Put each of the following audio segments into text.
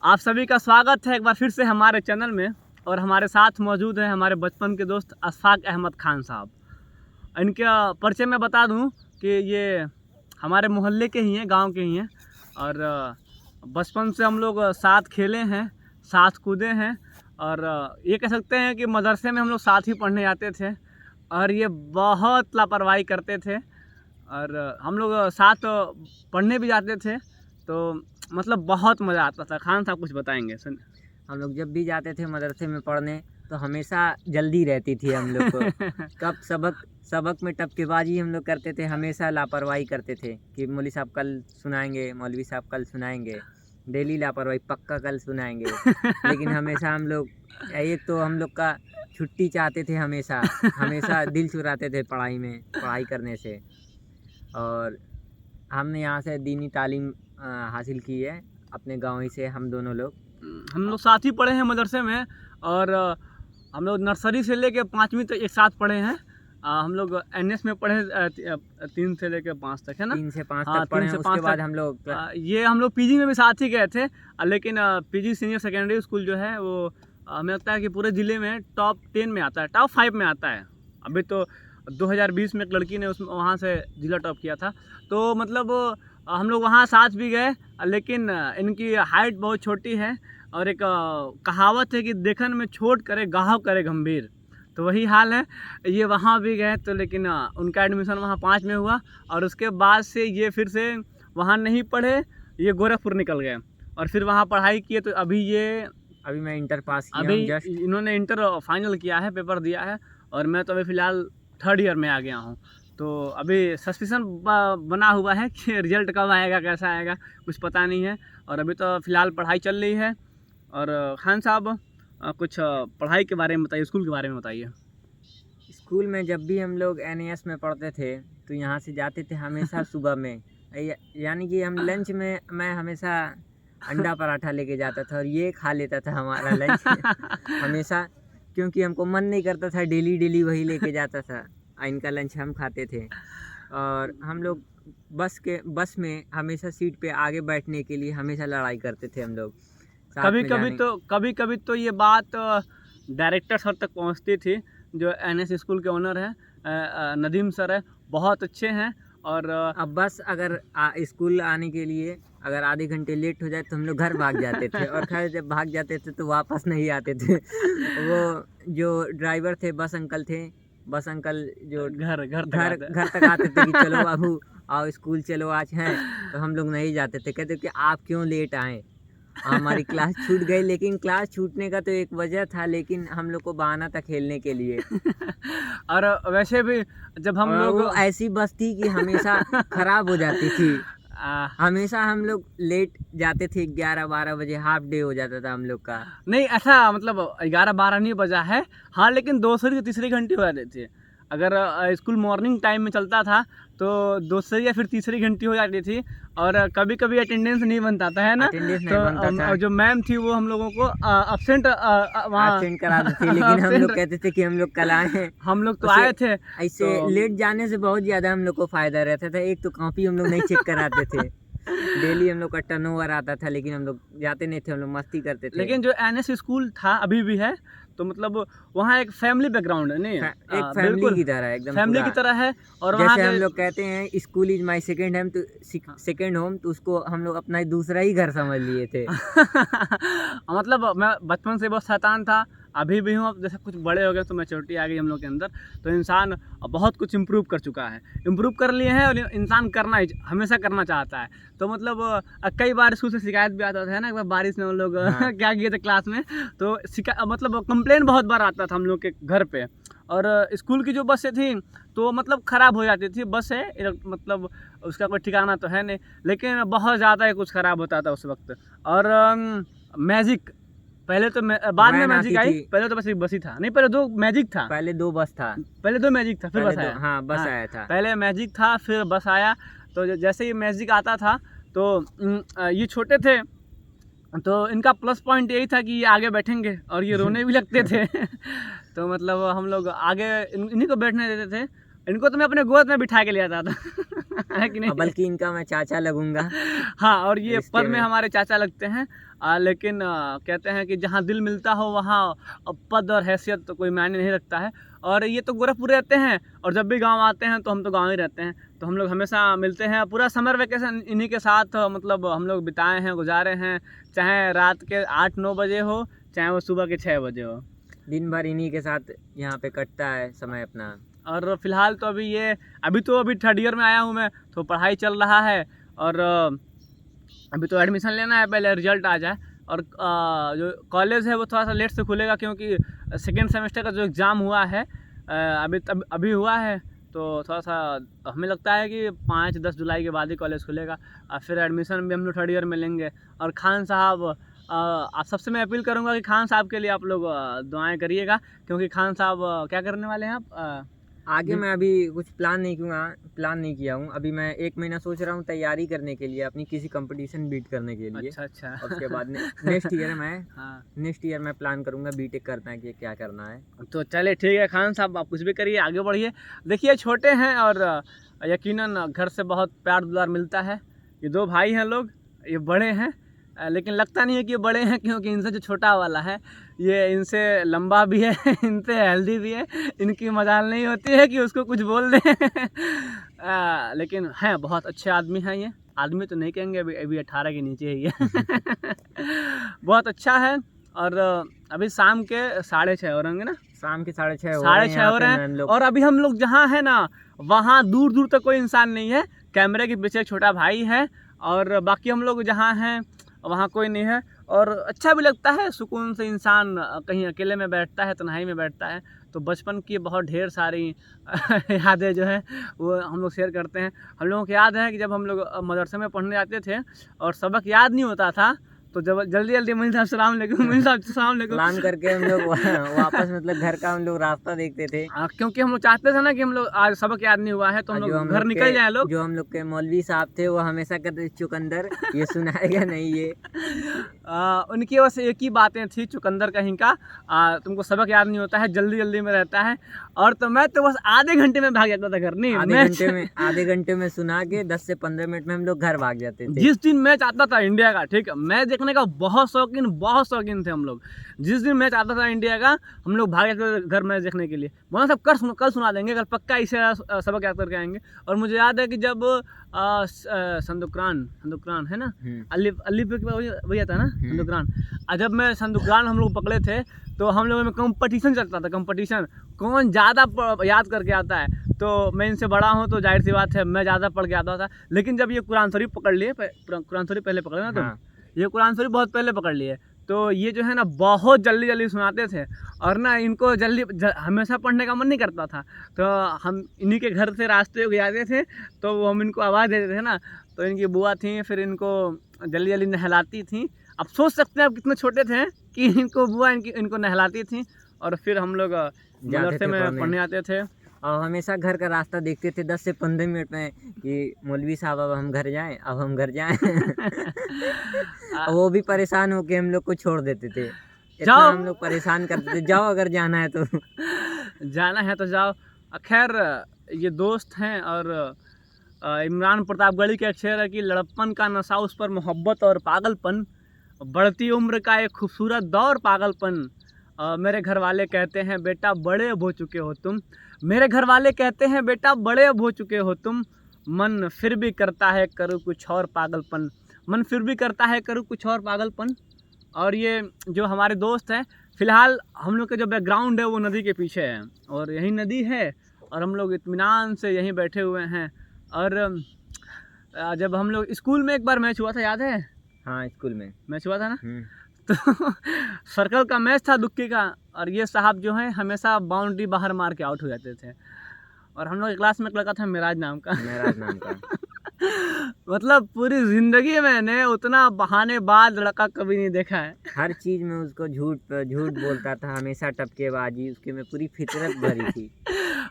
आप सभी का स्वागत है एक बार फिर से हमारे चैनल में। और हमारे साथ मौजूद है हमारे बचपन के दोस्त अशफाक अहमद खान साहब। इनका परिचय मैं बता दूं कि ये हमारे मोहल्ले के ही हैं, गांव के ही हैं। और बचपन से हम लोग साथ खेले हैं, साथ कूदे हैं। और ये कह सकते हैं कि मदरसे में हम लोग साथ ही पढ़ने जाते थे। और ये बहुत लापरवाही करते थे और हम लोग साथ पढ़ने भी जाते थे। तो मतलब बहुत मज़ा आता था। खान साहब कुछ बताएंगे सुन। हम लोग जब भी जाते थे मदरसे में पढ़ने तो हमेशा जल्दी रहती थी हम लोग को। कब सबक में टपकेबाजी हम लोग करते थे, हमेशा लापरवाही करते थे कि मौलवी साहब कल सुनाएंगे, मौलवी साहब कल सुनाएंगे, डेली लापरवाही, पक्का कल सुनाएंगे। लेकिन हमेशा हम लोग, एक तो हम लोग का छुट्टी चाहते थे, हमेशा दिल चुराते थे पढ़ाई करने से। और हमने यहाँ से दीनी तालीम हासिल की है अपने गाँव ही से। हम दोनों लोग साथ ही पढ़े हैं मदरसे में। और हम लोग नर्सरी से लेके 5वीं तक एक साथ पढ़े हैं। हम लोग NS में पढ़े 3 से लेके 5 तक, है ना? 3 से 5 तक पढ़े हैं। उसके बाद हम लोग हम लोग PG में भी साथ ही गए थे। लेकिन PG सीनियर सेकेंडरी स्कूल जो है वो हमें लगता है कि पूरे ज़िले में टॉप 10 में आता है, टॉप 5 में आता है। अभी तो 2020 में एक लड़की ने उसमें वहाँ से ज़िला टॉप किया था। तो मतलब हम लोग वहाँ साथ भी गए, लेकिन इनकी हाइट बहुत छोटी है। और एक कहावत है कि देखन में छोट करे गाहव करे गंभीर। तो वही हाल है। ये वहाँ भी गए तो लेकिन उनका एडमिशन वहाँ 5 में हुआ। और उसके बाद से ये फिर से वहाँ नहीं पढ़े, ये गोरखपुर निकल गए और फिर वहाँ पढ़ाई किए। तो अभी मैं इंटर पास किया अभी जस्ट। इन्होंने इंटर फाइनल किया है, पेपर दिया है। और मैं तो अभी फ़िलहाल 3rd ईयर में आ गया हूँ। तो अभी सस्पिशन बना हुआ है कि रिजल्ट कब आएगा, कैसा आएगा, कुछ पता नहीं है। और अभी तो फ़िलहाल पढ़ाई चल रही है। और खान साहब कुछ पढ़ाई के बारे में बताइए, स्कूल के बारे में बताइए। स्कूल में जब भी हम लोग NAS में पढ़ते थे तो यहाँ से जाते थे हमेशा सुबह में। यानी कि हम लंच में मैं हमेशा अंडा पराठा लेके जाता था और ये खा लेता था हमारा लंच हमेशा, क्योंकि हमको मन नहीं करता था डेली वही लेके जाता था। इनका लंच हम खाते थे। और हम लोग बस में हमेशा सीट पे आगे बैठने के लिए हमेशा लड़ाई करते थे हम लोग। कभी कभी तो ये बात डायरेक्टर सर तक पहुंचती थी। जो NS स्कूल के ओनर हैं, नदीम सर है, बहुत अच्छे हैं। और अब बस अगर स्कूल आने के लिए अगर आधे घंटे लेट हो जाए तो हम लोग घर भाग जाते थे। और खैर जब भाग जाते थे तो वापस नहीं आते थे। वो जो ड्राइवर थे, बस अंकल जो घर तक आते थे कि चलो बाबू आओ स्कूल चलो आज हैं। तो हम लोग नहीं जाते थे, कहते कि आप क्यों लेट आए, हमारी क्लास छूट गई। लेकिन क्लास छूटने का तो एक वजह था, लेकिन हम लोग को बहाना था खेलने के लिए। और वैसे भी जब हम लोग ऐसी बस थी कि हमेशा खराब हो जाती थी। हमेशा हम लोग लेट जाते थे, 11-12 बजे हाफ डे हो जाता था हम लोग का। नहीं, ऐसा मतलब 11-12 नहीं बजा है। हाँ, लेकिन दूसरी तीसरी घंटी हो जाती थी। अगर स्कूल मॉर्निंग टाइम में चलता था तो दूसरी या फिर तीसरी घंटी हो जाती थी। और कभी कभी अटेंडेंस नहीं बनता था, है ना? तो जो मैम थी वो हम लोगों को अब्सेंट करा देती थी। लेकिन हम लोग कहते थे कि हम लोग कल आए हैं। हम लोग तो आए थे। ऐसे लेट जाने से बहुत ज़्यादा हम लोग को फ़ायदा रहता था। एक तो कॉपी हम लोग नहीं चेक कराते थे। डेली हम लोग का टर्नओवर आता था, लेकिन हम लोग जाते नहीं थे, हम लोग मस्ती करते थे। लेकिन जो NS स्कूल था अभी भी है, तो मतलब वहाँ एक फैमिली बैकग्राउंड है, नहीं एक फैमिली की तरह है, एकदम फैमिली की तरह है। और जैसे हम लोग कहते हैं school is my second home, तो उसको हम लोग अपना दूसरा ही घर समझ लिए थे। मतलब मैं बचपन से बहुत शैतान था, अभी भी हूँ। अब जैसे कुछ बड़े हो गए तो मैच्योरिटी आ गई हम लोग के अंदर, तो इंसान बहुत कुछ इम्प्रूव कर चुका है, इम्प्रूव कर लिए हैं। और इंसान हमेशा करना चाहता है। तो मतलब कई बार स्कूल से शिकायत भी आता था, है ना? एक बार बारिश में हम लोग क्या किए थे क्लास में, तो मतलब कंप्लेन बहुत बार आता था हम लोग के घर पे। और स्कूल की जो बसें थी तो मतलब ख़राब हो जाती थी बस है, मतलब उसका कोई ठिकाना तो है नहीं। लेकिन बहुत ज़्यादा कुछ ख़राब होता था उस वक्त। और मैजिक पहले तो बाद में मैजिक आई, पहले तो बस एक बस ही था। नहीं, पहले 2 मैजिक था। पहले 2 बस था, पहले 2 मैजिक था, फिर बस आया। हाँ, बस आया था। पहले मैजिक था, फिर बस आया। तो जैसे ही मैजिक आता था तो ये छोटे थे तो इनका प्लस पॉइंट यही था कि ये आगे बैठेंगे और ये रोने भी लगते थे। तो मतलब हम लोग आगे इन्हीं को बैठने देते थे। इनको तो मैं अपने गोद में बिठा के ले आता था है कि नहीं? बल्कि इनका मैं चाचा लगूंगा। हाँ, और ये रिश्ते पद में में। हमारे चाचा लगते हैं। लेकिन कहते हैं कि जहाँ दिल मिलता हो वहाँ पद और हैसियत तो कोई मायने नहीं रखता है। और ये तो गोरखपुर रहते हैं और जब भी गांव आते हैं तो हम तो गांव ही रहते हैं, तो हम लोग हमेशा मिलते हैं। पूरा समर वेकेशन इन्हीं के साथ मतलब हम लोग बिताए हैं, गुजारे हैं, चाहे रात के 8-9 बजे हो, चाहे वो सुबह के 6 बजे हो। दिन भर इन्हीं के साथ यहाँ पे कटता है समय अपना। और फिलहाल तो अभी थर्ड ईयर में आया हूँ मैं, तो पढ़ाई चल रहा है और अभी तो एडमिशन लेना है, पहले रिजल्ट आ जाए। और जो कॉलेज है वो थोड़ा सा लेट से खुलेगा क्योंकि सेकेंड सेमेस्टर का जो एग्ज़ाम हुआ है अभी हुआ है, तो थोड़ा सा हमें लगता है कि 5-10 जुलाई के बाद ही कॉलेज खुलेगा। और फिर एडमिशन भी हम लोग थर्ड ईयर में लेंगे। और खान साहब आप सबसे मैं अपील करूंगा कि खान साहब के लिए आप लोग दुआएं करिएगा, क्योंकि खान साहब क्या करने वाले हैं आप आगे मैं अभी कुछ प्लान नहीं किया हूँ। अभी मैं 1 महीना सोच रहा हूँ तैयारी करने के लिए, अपनी किसी कंपटीशन बीट करने के लिए। अच्छा और उसके बाद नेक्स्ट ईयर हाँ, नेक्स्ट ईयर मैं प्लान करूँगा बीटेक करना है कि क्या करना है। तो चले ठीक है खान साहब, आप कुछ भी करिए, आगे बढ़िए। देखिए छोटे हैं और यकीनन घर से बहुत प्यार दुलार मिलता है। ये 2 भाई हैं लोग, ये बड़े हैं लेकिन लगता नहीं है कि ये बड़े हैं, क्योंकि इनसे जो छोटा वाला है ये इनसे लंबा भी है इनसे हेल्दी भी है। इनकी मजाल नहीं होती है कि उसको कुछ बोल दें लेकिन हैं बहुत अच्छे आदमी हैं ये। आदमी तो नहीं कहेंगे, अभी 18 के नीचे ही है बहुत अच्छा है। और अभी शाम के 6:30 हो रहे होंगे ना, शाम के 6:30 हो रहे हैं। और अभी हम लोग जहाँ है ना वहाँ दूर दूर तक कोई इंसान नहीं है, कैमरे के पीछे एक छोटा भाई है और बाकी हम लोग जहाँ हैं वहाँ कोई नहीं है। और अच्छा भी लगता है, सुकून से इंसान कहीं अकेले में बैठता है, तन्हाई में बैठता है। तो बचपन की बहुत ढेर सारी यादें जो है वो हम लोग शेयर करते हैं। हम लोगों को याद है कि जब हम लोग मदरसे में पढ़ने जाते थे और सबक याद नहीं होता था, तो जब जल्दी मोइन साहब सलाम अलैकुम प्लान करके हम लोग वापस मतलब घर का हम लोग रास्ता देखते थे। क्योंकि हम लोग चाहते थे ना कि हम लोग आज सबक याद नहीं हुआ है तो हम लोग घर निकल जाए लोग। जो हम लोग के मौलवी साहब थे वो हमेशा कहते थे चुकंदर ये सुनाएगा नहीं ये उनकी बस एक ही बातें थी, चुकंदर कहीं का, तुमको सबक याद नहीं होता है, जल्दी में रहता है। और तो मैं तो बस आधे घंटे में भाग जाता था घर। नहीं, आधे घंटे में सुना के 10 से 15 मिनट में हम लोग घर भाग जाते थे। जिस दिन मैच आता था इंडिया का, ठीक है, मैच देखने का बहुत शौकीन थे हम लोग। जिस दिन मैच आता था इंडिया का हम लोग भाग जाते थे घर मैच देखने के लिए। मौलाना साहब कल सुना देंगे, कल पक्का इसे सबक याद करके आएंगे। और मुझे याद है कि जब संदुकरान है ना, अलिफ वही आता है ना संदुकरान। जब मैं संदुकरान हम लोग पकड़े थे तो हम लोगों में कंपटीशन चलता था, कंपटीशन कौन ज़्यादा याद करके आता है। तो मैं इनसे बड़ा हूँ तो जाहिर सी बात है मैं ज़्यादा पढ़ के आता था। लेकिन जब ये कुरान शरीफ पकड़ लिए, कुरान शरीफ पहले पकड़े ना, तो ये कुरान शरीफ बहुत पहले पकड़ लिए, तो ये जो है ना बहुत जल्दी सुनाते थे। और ना इनको हमेशा पढ़ने का मन नहीं करता था, तो हम इन्हीं के घर से रास्ते को जाते थे तो हम इनको आवाज़ देते थे ना, तो इनकी बुआ थी फिर इनको जल्दी नहलाती थी। अब सोच सकते हैं आप कितने छोटे थे कि इनको बुआ इनको नहलाती थी। और फिर हम लोग मदरसे में पढ़ने आते थे और हमेशा घर का रास्ता देखते थे 10 से 15 मिनट में कि मौलवी साहब अब हम घर जाएं वो भी परेशान होके हम लोग को छोड़ देते थे। इतना हम लोग परेशान करते थे, जाओ अगर जाना है तो जाओ। खैर ये दोस्त हैं और इमरान प्रतापगढ़ी का एक शेर है कि लड़प्पन का नशा, उस पर मोहब्बत और पागलपन, बढ़ती उम्र का एक खूबसूरत दौर पागलपन। मेरे घर वाले कहते हैं बेटा बड़े अब हो चुके हो तुम, मेरे घर वाले कहते हैं बेटा बड़े अब हो चुके हो तुम, मन फिर भी करता है करूँ कुछ और पागलपन, मन फिर भी करता है करूँ कुछ और पागलपन। और ये जो हमारे दोस्त हैं, फ़िलहाल हम लोग का जो बैकग्राउंड है वो नदी के पीछे है और यही नदी है और हम लोग इत्मीनान से यहीं बैठे हुए हैं। और जब हम लोग स्कूल में एक बार मैच हुआ था, याद है? हाँ, स्कूल में मैच हुआ था ना, तो सर्कल का मैच था दुक्की का, और ये साहब जो हैं हमेशा बाउंड्री बाहर मार के आउट हो जाते थे। और हम लोग क्लास में एक लड़का था मेराज नाम का मतलब पूरी ज़िंदगी मैंने उतना बहानेबाज लड़का कभी नहीं देखा है। हर चीज़ में उसको झूठ बोलता था, हमेशा टपकेबाजी उसके में पूरी फितरत भरी थी।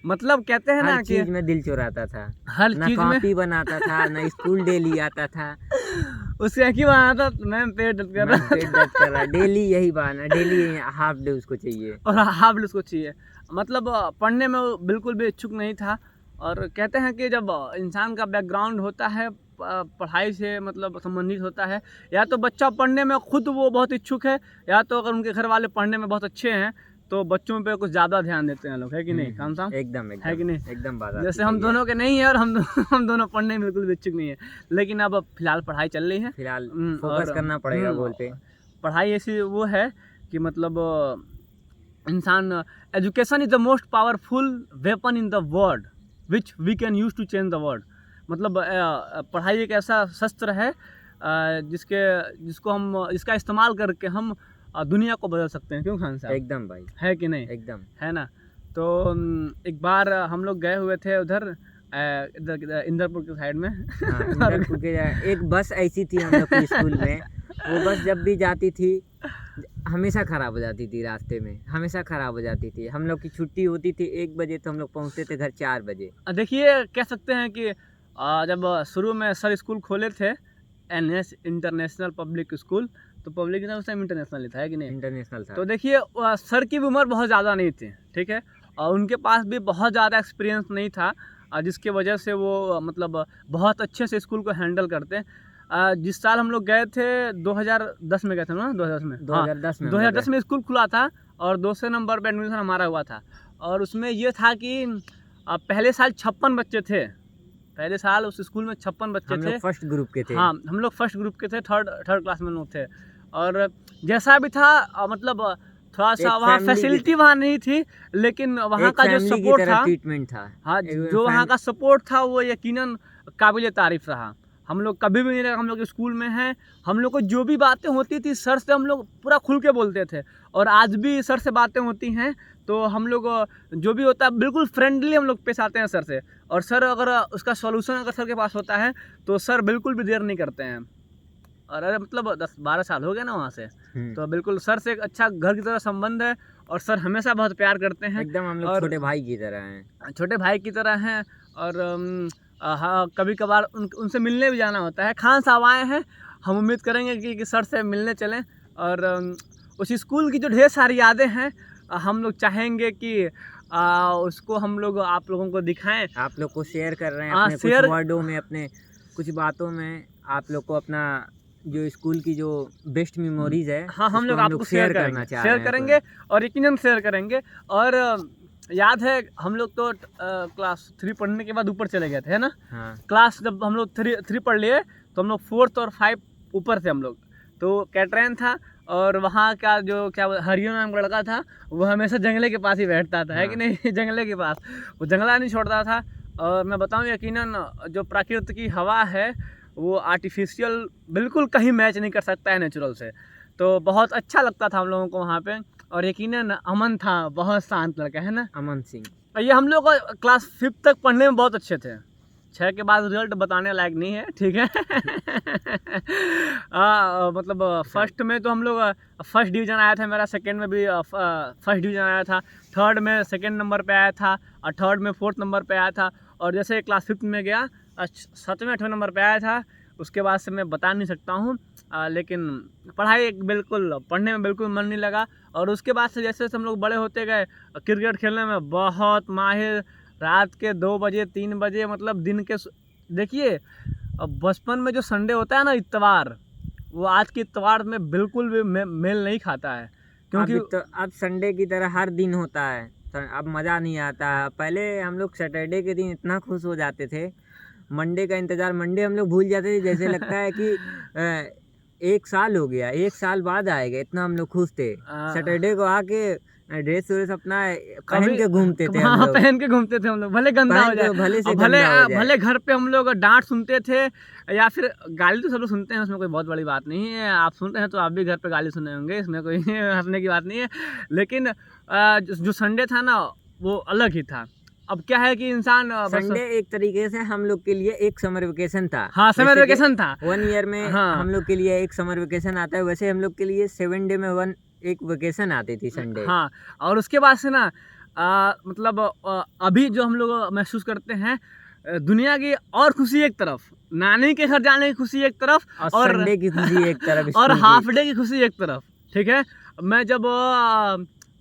मतलब कहते हैं ना कि चीज़ में दिल चुराता था, हर चीज़ में कॉपी बनाता था, ना स्कूल डेली आता था। उससे एक ही बहाना था, मैम पेट दर्द कर रहा डेली यही बहाना, डेली हाफ डे उसको चाहिए और हाफ डे उसको चाहिए। मतलब पढ़ने में वो बिल्कुल भी इच्छुक नहीं था और कहते हैं कि जब इंसान का बैकग्राउंड होता है पढ़ाई से मतलब संबंधित होता है, या तो बच्चा पढ़ने में खुद वो बहुत इच्छुक है, या तो अगर उनके घर वाले पढ़ने में बहुत अच्छे हैं तो बच्चों पे कुछ ज़्यादा ध्यान देते हैं लोग, है कि नहीं खान साहब? एकदम है कि नहीं? एकदम बात जैसे हम दोनों के नहीं है और हम दोनों पढ़ने में बिल्कुल भी इच्छुक नहीं है, लेकिन अब फिलहाल पढ़ाई चल रही है। फिलहाल फोकस करना पड़ेगा गोल पे। पढ़ाई ऐसी वो है कि मतलब इंसान, education is the most powerful weapon in the world which we can use to change the world. मतलब पढ़ाई एक ऐसा शस्त्र है जिसका इस्तेमाल करके हम दुनिया को बदल सकते हैं। क्यों खान साहब? एकदम भाई, है कि नहीं? एकदम है ना। तो एक बार हम लोग गए हुए थे उधर इंदरपुर के साइड में। हाँ, इंदरपुर के एक बस ऐसी थी हम लोग के स्कूल में, वो बस जब भी जाती थी हमेशा ख़राब हो जाती थी, रास्ते में हमेशा ख़राब हो जाती थी। हम लोग की छुट्टी होती थी 1 बजे तो हम लोग पहुँचते थे घर 4 बजे। देखिए कह सकते हैं कि जब शुरू में सर स्कूल खोले थे NS इंटरनेशनल पब्लिक स्कूल, तो पब्लिक ना उस टाइम इंटरनेशनल ही था, है कि नहीं? इंटरनेशनल था। तो देखिए सर की भी उम्र बहुत ज़्यादा नहीं थी, ठीक है, और उनके पास भी बहुत ज़्यादा एक्सपीरियंस नहीं था, जिसके वजह से वो मतलब बहुत अच्छे से स्कूल को हैंडल करते। जिस साल हम लोग गए थे 2010 में गए थे ना, 2010 में, 2010 में स्कूल खुला था और दूसरे नंबर पर एडमिशन हमारा हुआ था। और उसमें ये था कि पहले साल 56 बच्चे थे, पहले साल उस स्कूल में 56 बच्चे थे। हम लोग फर्स्ट ग्रुप के थे। हाँ, हम लोग फर्स्ट ग्रुप के थे, थर्ड क्लास में लोग थे। और जैसा भी था मतलब थोड़ा सा वहाँ फैसिलिटी वहाँ नहीं थी, लेकिन वहाँ का जो सपोर्ट था, ट्रीटमेंट था, हाँ, जो वहाँ का सपोर्ट था वो यकीनन काबिल तारीफ रहा। हम लोग कभी भी नहीं लगा हम लोग स्कूल में हैं, हम लोग को जो भी बातें होती थी सर से हम लोग पूरा खुल के बोलते थे, और आज भी सर से बातें होती हैं तो हम लोग जो भी होता है बिल्कुल फ्रेंडली हम लोग पेश आते हैं सर से। और सर अगर उसका सॉल्यूशन अगर सर के पास होता है तो सर बिल्कुल भी देर नहीं करते हैं। और अरे मतलब 10-12 साल हो गया ना वहाँ से, तो बिल्कुल सर से एक अच्छा घर की तरह संबंध है, और सर हमेशा बहुत प्यार करते हैं। एकदम हम लोग छोटे भाई की तरह हैं, छोटे भाई की तरह हैं। और हाँ, कभी कभार उनसे मिलने भी जाना होता है। खान साहब आए हैं, हम उम्मीद करेंगे कि सर से मिलने चलें। और उस स्कूल की जो ढेर सारी यादें हैं हम लोग चाहेंगे कि उसको हम लोग आप लोगों को दिखाएं। आप लोग को शेयर कर रहे हैं अपने कुछ वर्डों में, अपने कुछ बातों में आप लोग को अपना जो स्कूल की जो बेस्ट मेमोरीज है, हाँ, हम लोग आपको शेयर करेंगे और यकीनन शेयर करेंगे। और याद है हम लोग तो क्लास 3 पढ़ने के बाद ऊपर चले गए थे, है ना? हाँ। क्लास जब हम लोग 3 पढ़ लिए तो हम लोग 4th और 5 ऊपर थे हम लोग। तो कैटरैन था, और वहाँ का जो क्या हरिओ नाम का लड़का था वो हमेशा जंगले के पास ही बैठता था, है कि नहीं? जंगले के पास वो जंगला नहीं छोड़ता था। और मैं बताऊँ यकीनन जो प्रकृति की हवा है वो आर्टिफिशियल बिल्कुल कहीं मैच नहीं कर सकता है नेचुरल से। तो बहुत अच्छा लगता था हम लोगों को वहाँ पे। और यकीनन अमन था, बहुत शांत लड़का, है ना? अमन सिंह। और ये हम लोग क्लास 5 तक पढ़ने में बहुत अच्छे थे। 6 के बाद रिजल्ट बताने लायक नहीं है, ठीक है? मतलब फर्स्ट में तो हम लोग फर्स्ट डिवीज़न आया था मेरा, सेकंड में भी फर्स्ट डिवीज़न आया था, थर्ड में सेकंड नंबर पे आया था, और थर्ड में 4th नंबर पे आया था। और जैसे क्लास 5 में गया 7वें 8वें नंबर पे आया था। उसके बाद से मैं बता नहीं सकता हूँ, लेकिन पढ़ाई बिल्कुल पढ़ने में बिल्कुल मन नहीं लगा। और उसके बाद से जैसे हम लोग बड़े होते गए, क्रिकेट खेलने में बहुत माहिर, रात के 2 बजे 3 बजे मतलब दिन के देखिए बचपन में जो संडे होता है ना, इतवार, वो आज के इतवार में बिल्कुल भी मेल नहीं खाता है, क्योंकि अब संडे की तरह हर दिन होता है। अब मज़ा नहीं आता है। पहले हम लोग सैटरडे के दिन इतना खुश हो जाते थे, मंडे का इंतज़ार, मंडे हम लोग भूल जाते थे, जैसे लगता है कि 1 साल हो गया, 1 साल बाद आएगा, इतना हम लोग खुश थे। सैटरडे को आके ड्रेस व्रेस अपना पहन के घूमते थे, हाँ, पहन के घूमते थे हम लोग, भले गंदा हो जाए, भले घर पे हम लोग डांट सुनते थे, या फिर गाली तो सब लोग सुनते हैं, उसमें कोई बहुत बड़ी बात नहीं है। आप सुनते हैं तो आप भी घर पे गाली सुने होंगे, इसमें कोई हंसने की बात नहीं है। लेकिन जो संडे था ना वो अलग ही था। अब क्या है कि इंसान संडे एक तरीके से हम लोग के लिए एक समर वेकेशन था। हाँ, समर वेकेशन था। 1 ईयर में हम लोग के लिए एक समर वेकेशन आता है, वैसे हम लोग के लिए 7 डे में एक वेकेशन आती थी संडे। हाँ, और उसके बाद से ना मतलब अभी जो हम लोग महसूस करते हैं, दुनिया की और खुशी एक तरफ, नानी के घर जाने की खुशी एक तरफ, और संडे की खुशी एक तरफ, और हाफ डे की खुशी एक तरफ, ठीक है? मैं जब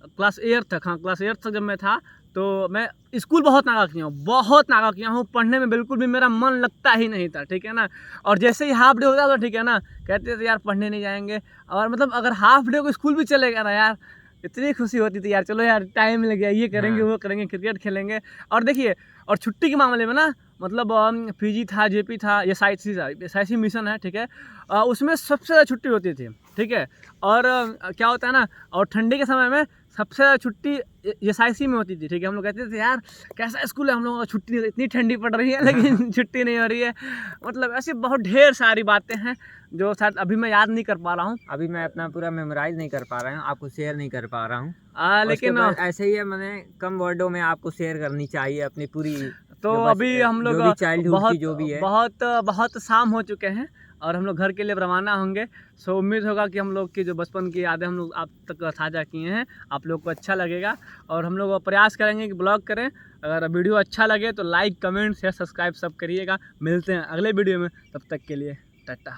क्लास 8 तक जब मैं था, तो मैं स्कूल बहुत नागा किया हूँ, बहुत नागा किया हूँ, पढ़ने में बिल्कुल भी मेरा मन लगता ही नहीं था, ठीक है ना। और जैसे ही हाफ डे होता था, ठीक है ना, कहते थे यार पढ़ने नहीं जाएंगे। और मतलब अगर हाफ डे को स्कूल भी चलेगा ना यार, इतनी खुशी होती थी यार, चलो यार टाइम लग गया, ये करेंगे हाँ। वो करेंगे, क्रिकेट खेलेंगे। और देखिए, और छुट्टी के मामले में ना, मतलब पीजी था, जेपी था, ये SIC मिशन है, ठीक है। उसमें सबसे ज़्यादा छुट्टी होती थी, ठीक है। और क्या होता है ना, और ठंडी के समय में सबसे ज़्यादा छुट्टी SIC में होती थी, ठीक है। हम लोग कहते थे यार कैसा स्कूल है, हम लोगों का छुट्टी नहीं, इतनी ठंडी पड़ रही है लेकिन छुट्टी नहीं हो रही है। मतलब ऐसी बहुत ढेर सारी बातें हैं जो शायद अभी मैं याद नहीं कर पा रहा हूँ। अभी मैं अपना पूरा मेमोराइज नहीं कर पा रहा हूँ, आपको शेयर नहीं कर पा रहा हूँ। लेकिन ऐसे ही है, मैंने कम वर्डों में आपको शेयर करनी चाहिए अपनी पूरी तो अभी हम लोग जो भी चाइल्डहुड की बहुत जो भी है। बहुत शाम हो चुके हैं और हम लोग घर के लिए रवाना होंगे। सो उम्मीद होगा कि हम लोग की जो बचपन की यादें हम लोग आप तक साझा किए हैं, आप लोग को अच्छा लगेगा। और हम लोग प्रयास करेंगे कि ब्लॉग करें। अगर वीडियो अच्छा लगे तो लाइक, कमेंट, शेयर, सब्सक्राइब सब करिएगा। मिलते हैं अगले वीडियो में, तब तक के लिए टाटा।